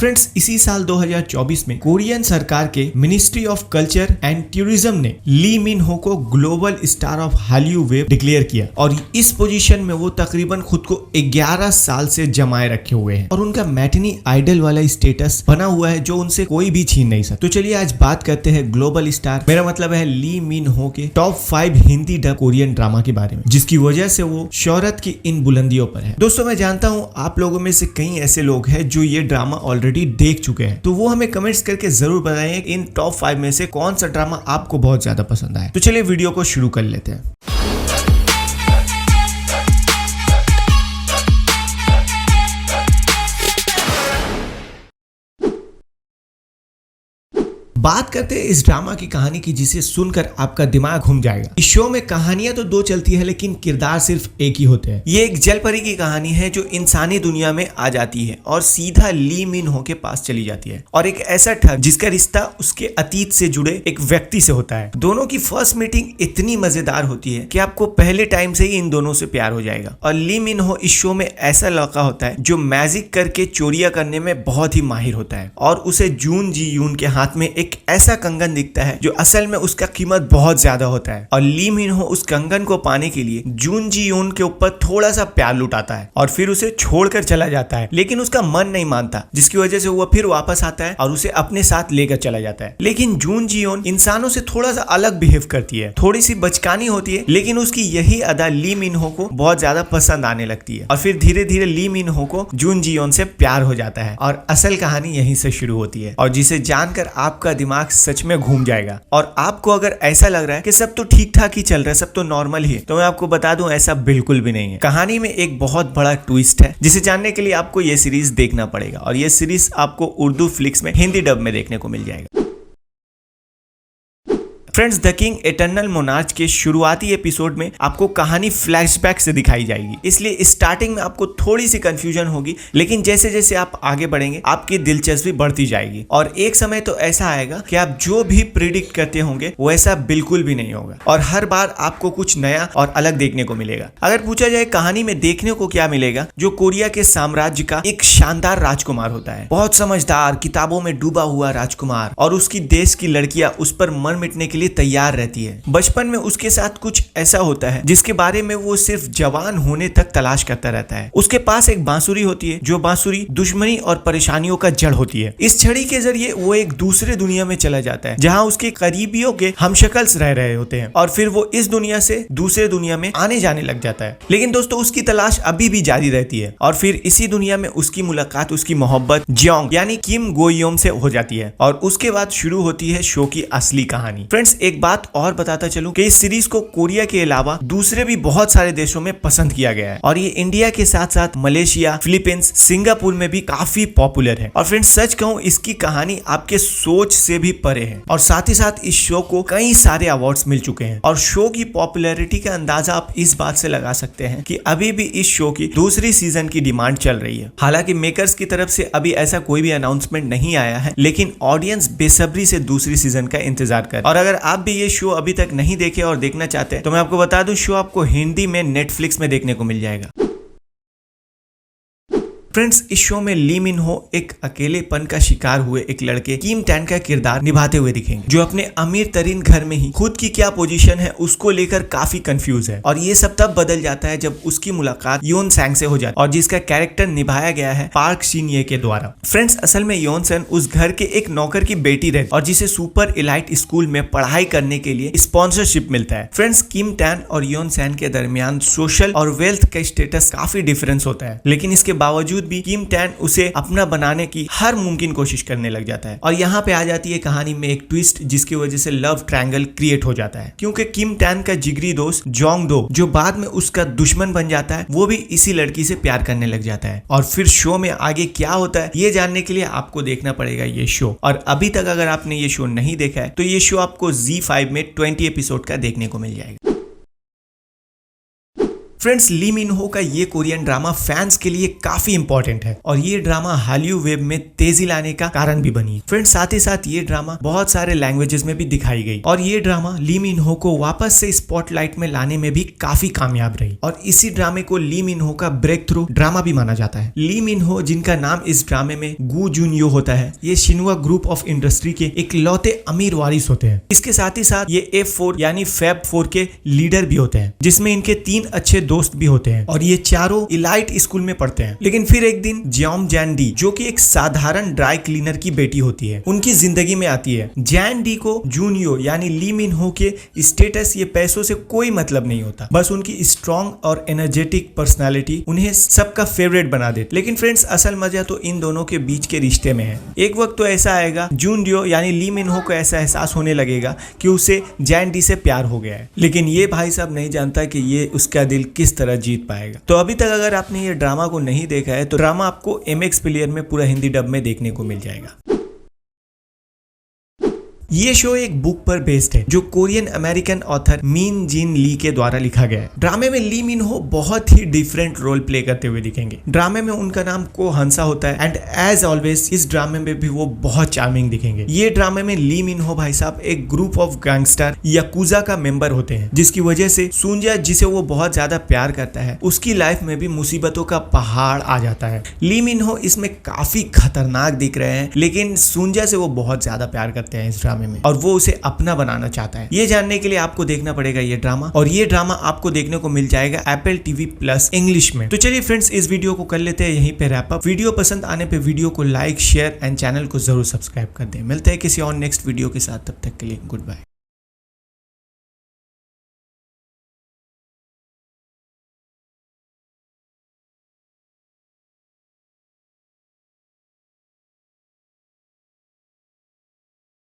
Friends, इसी साल 2024 में कोरियन सरकार के ministry of culture and tourism ने ली मिन हो को global star of Hallyu wave declare किया और इस पोजीशन में वो तकरीबन खुद को 11 साल से जमाए रखे हुए हैं और उनका मैटिनी आइडल वाला स्टेटस बना हुआ है जो उनसे कोई भी छीन नहीं सकता। तो चलिए आज बात करते हैं ग्लोबल स्टार, मेरा मतलब है ली मिन हो के top 5 Hindi dub Korean drama के बारे में, जिसकी वजह से वो शोहरत की इन बुलंदियों पर है। दोस्तों, मैं जानता हूँ आप लोगों में से कई ऐसे लोग हैं जो ये ड्रामा ऑलरेडी देख चुके हैं, तो वो हमें कमेंट्स करके जरूर बताइए इन टॉप 5 में से कौन सा ड्रामा आपको बहुत ज्यादा पसंद आया। तो चलिए वीडियो को शुरू कर लेते हैं। बात करते हैं इस ड्रामा की कहानी की जिसे सुनकर आपका दिमाग घूम जाएगा। इस शो में कहानियां तो 2 चलती है लेकिन किरदार सिर्फ एक ही होते हैं। ये एक जलपरी की कहानी है जो इंसानी दुनिया में आ जाती है और सीधा ली मिन हो के पास चली जाती है और एक ऐसा ठग जिसका रिश्ता उसके अतीत से जुड़े एक व्यक्ति से होता है। दोनों की फर्स्ट मीटिंग इतनी मजेदार होती है कि आपको पहले टाइम से ही इन दोनों से प्यार हो जाएगा। और ली मिन हो इस शो में ऐसा लड़का होता है जो मैजिक करके चोरियां करने में बहुत ही माहिर होता है और उसे जून जी यून के हाथ में एक ऐसा कंगन दिखता है जो असल में उसका कीमत बहुत ज्यादा होता है और ली मिन हो उस कंगन को पाने के लिए जून जी यून के ऊपर थोड़ा सा प्यार लुटाता है और फिर उसे छोड़कर चला जाता है, लेकिन उसका मन नहीं मानता, जिसकी वजह से वो फिर वापस आता है और उसे अपने साथ लेकर चला जाता है। लेकिन जून जी यून इंसानों से थोड़ा सा अलग बिहेव करती है, थोड़ी सी बचकानी होती है, लेकिन उसकी यही अदा ली मिन हो को बहुत ज्यादा पसंद आने लगती है और फिर धीरे धीरे ली मिन हो को जून जी यून से प्यार हो जाता है और असल कहानी यहीं से शुरू होती है और जिसे जानकर आपका दिमाग सच में घूम जाएगा। और आपको अगर ऐसा लग रहा है कि सब तो ठीक ठाक ही चल रहा है, सब तो नॉर्मल ही है, तो मैं आपको बता दूं ऐसा बिल्कुल भी नहीं है। कहानी में एक बहुत बड़ा ट्विस्ट है जिसे जानने के लिए आपको ये सीरीज देखना पड़ेगा और ये सीरीज आपको उर्दू फ्लिक्स में हिंदी डब में देखने को मिल जाएगा। Friends, the king eternal monarch के शुरुआती एपिसोड में आपको कहानी फ्लैशबैक से दिखाई जाएगी, इसलिए स्टार्टिंग में आपको थोड़ी सी कंफ्यूजन होगी, लेकिन जैसे जैसे आप आगे बढ़ेंगे आपकी दिलचस्पी बढ़ती जाएगी और एक समय तो ऐसा आएगा कि आप जो भी प्रिडिक्ट करते होंगे वो ऐसा बिल्कुल भी नहीं होगा और हर बार आपको कुछ नया और अलग देखने को मिलेगा। अगर पूछा जाए कहानी में देखने को क्या मिलेगा, जो कोरिया के साम्राज्य का एक शानदार राजकुमार होता है, बहुत समझदार, किताबों में डूबा हुआ राजकुमार, और उसकी देश की लड़कियां उस पर मर मिटने के लिए तैयार रहती है। बचपन में उसके साथ कुछ ऐसा होता है जिसके बारे में वो सिर्फ जवान होने तक तलाश करता रहता है। उसके पास एक बांसुरी होती है जो बांसुरी दुश्मनी और परेशानियों का जड़ होती है। इस छड़ी के जरिए वो एक दूसरे दुनिया में चला जाता है जहाँ उसके करीबियों के हमशक्ल्स रह रहे होते हैं और फिर वो इस दुनिया से दूसरे दुनिया में आने जाने लग जाता है। लेकिन दोस्तों, उसकी तलाश अभी भी जारी रहती है और फिर इसी दुनिया में उसकी मुलाकात उसकी मोहब्बत जियोंग यानी किम गोयोम से हो जाती है और उसके बाद शुरू होती है शो की असली कहानी। फ्रेंड्स, एक बात और बताता चलूं कि इस सीरीज को कोरिया के अलावा दूसरे भी बहुत सारे देशों में पसंद किया गया है और ये इंडिया के साथ साथ मलेशिया, फिलीपींस, सिंगापुर में भी काफी पॉपुलर है। और फ्रेंड्स, सच कहूं इसकी कहानी आपके सोच से भी परे है और साथ ही साथ इस शो को कई सारे अवार्ड्स मिल चुके हैं और शो की पॉपुलैरिटी का अंदाजा आप इस बात से लगा सकते हैं कि अभी भी इस शो की दूसरी सीजन की डिमांड चल रही है। हालांकि मेकर्स की तरफ से अभी ऐसा कोई भी अनाउंसमेंट नहीं आया है, लेकिन ऑडियंस बेसब्री से दूसरी सीजन का इंतजार कर। और अगर आप भी ये शो अभी तक नहीं देखे और देखना चाहते हैं तो मैं आपको बता दूं, शो आपको हिंदी में नेटफ्लिक्स में देखने को मिल जाएगा। फ्रेंड्स, इस शो में ली मिन हो एक अकेलेपन का शिकार हुए एक लड़के किम टैन का किरदार निभाते हुए दिखेंगे, जो अपने अमीर तरीन घर में ही खुद की क्या पोजीशन है उसको लेकर काफी कंफ्यूज है और ये सब तब बदल जाता है जब उसकी मुलाकात योन सैंग से हो जाती है और जिसका कैरेक्टर निभाया गया है पार्क शिन ये के द्वारा। फ्रेंड्स, असल में योन सैंग उस घर के एक नौकर की बेटी रहती और जिसे सुपर इलाइट स्कूल में पढ़ाई करने के लिए स्पॉन्सरशिप मिलता है। फ्रेंड्स, किम टैन और योन सैंग के दरमियान सोशल और वेल्थ का स्टेटस काफी डिफरेंस होता है, लेकिन इसके बावजूद भी किम टैन उसे अपना बनाने की हर मुमकिन कोशिश करने लग जाता है और यहाँ पे आ जाती है कहानी में एक ट्विस्ट जिसकी वजह से लव ट्रायंगल क्रिएट हो जाता है, क्योंकि किम टैन का जिगरी दोस्त जोंग दो, जो बाद में उसका दुश्मन बन जाता है, वो भी इसी लड़की से प्यार करने लग जाता है। और फिर शो में आगे क्या होता है ये जानने के लिए आपको देखना पड़ेगा ये शो। और अभी तक अगर आपने ये शो नहीं देखा है तो ये शो आपको Z5 में 20 एपिसोड का देखने को मिल जाएगा। फ्रेंड्स, ली मिन हो का ये कोरियन ड्रामा फैंस के लिए काफी इंपॉर्टेंट है और ये ड्रामा हालियू वेब में तेजी लाने का कारण भी बनी। फ्रेंड्स, साथ ही साथ ये ड्रामा बहुत सारे लैंग्वेजेस में भी दिखाई गई और ये ड्रामा ली मिन हो को वापस से स्पॉटलाइट में लाने में भी काफी कामयाब रही और इसी ड्रामे को ली मिन हो का ब्रेक थ्रू ड्रामा भी माना जाता है। ली मिन हो, जिनका नाम इस ड्रामे में गू जुन यो होता है, ये शिन्हुआ ग्रुप ऑफ इंडस्ट्री के इकलौते अमीर वारिस होते हैं। इसके साथ ही साथ ये F4 यानी फैब 4 के लीडर भी होते हैं, जिसमें इनके 3 अच्छे दोस्त भी होते हैं और ये चारों इलाइट स्कूल में पढ़ते हैं। लेकिन फिर एक दिन जियोम जैन डी, जो कि एक साधारण ड्राई क्लीनर की बेटी होती है, उनकी जिंदगी में आती है। जैन डी को जूनियो यानी ली मिन हो के स्टेटस, ये पैसों से कोई मतलब नहीं होता, बस उनकी स्ट्रॉन्ग और एनर्जेटिक पर्सनालिटी उन्हें सबका फेवरेट बना देती। लेकिन फ्रेंड्स, असल मजा तो इन दोनों के बीच के रिश्ते में है। एक वक्त तो ऐसा आएगा, जूनियो यानी ली मिन हो को ऐसा एहसास होने लगेगा कि उसे जैन डी से प्यार हो गया है, लेकिन ये भाई साहब नहीं जानता कि ये उसका दिल किस तरह जीत पाएगा। तो अभी तक अगर आपने ये ड्रामा को नहीं देखा है तो ड्रामा आपको MX प्लेयर में पूरा हिंदी डब में देखने को मिल जाएगा। ये शो एक बुक पर बेस्ड है जो कोरियन अमेरिकन ऑथर मिन जिन ली के द्वारा लिखा गया है। ड्रामे में ली मिन हो बहुत ही डिफरेंट रोल प्ले करते हुए दिखेंगे। ड्रामे में उनका नाम को हंसा होता है एंड एज ऑलवेज इस ड्रामे में भी वो बहुत चार्मिंग दिखेंगे। ये ड्रामे में ली मिन हो भाई साहब एक ग्रुप ऑफ गैंगस्टर याकुजा का मेंबर होते हैं, जिसकी वजह से सुंजा, जिसे वो बहुत ज्यादा प्यार करता है, उसकी लाइफ में भी मुसीबतों का पहाड़ आ जाता है। ली मिन हो इसमें काफी खतरनाक दिख रहे हैं, लेकिन सुंजा से वो बहुत ज्यादा प्यार करते हैं इस ड्रामे में और वो उसे अपना बनाना चाहता है। ये जानने के लिए आपको देखना पड़ेगा ये ड्रामा, और ये ड्रामा आपको देखने को मिल जाएगा Apple TV+ इंग्लिश में। तो चलिए फ्रेंड्स, इस वीडियो को कर लेते हैं यहीं पे रैप अप। वीडियो पसंद आने पे वीडियो को लाइक, शेयर एंड चैनल को जरूर सब्सक्राइब कर दें। मिलते हैं किसी और नेक्स्ट वीडियो के साथ, तब तक के लिए गुड बाय।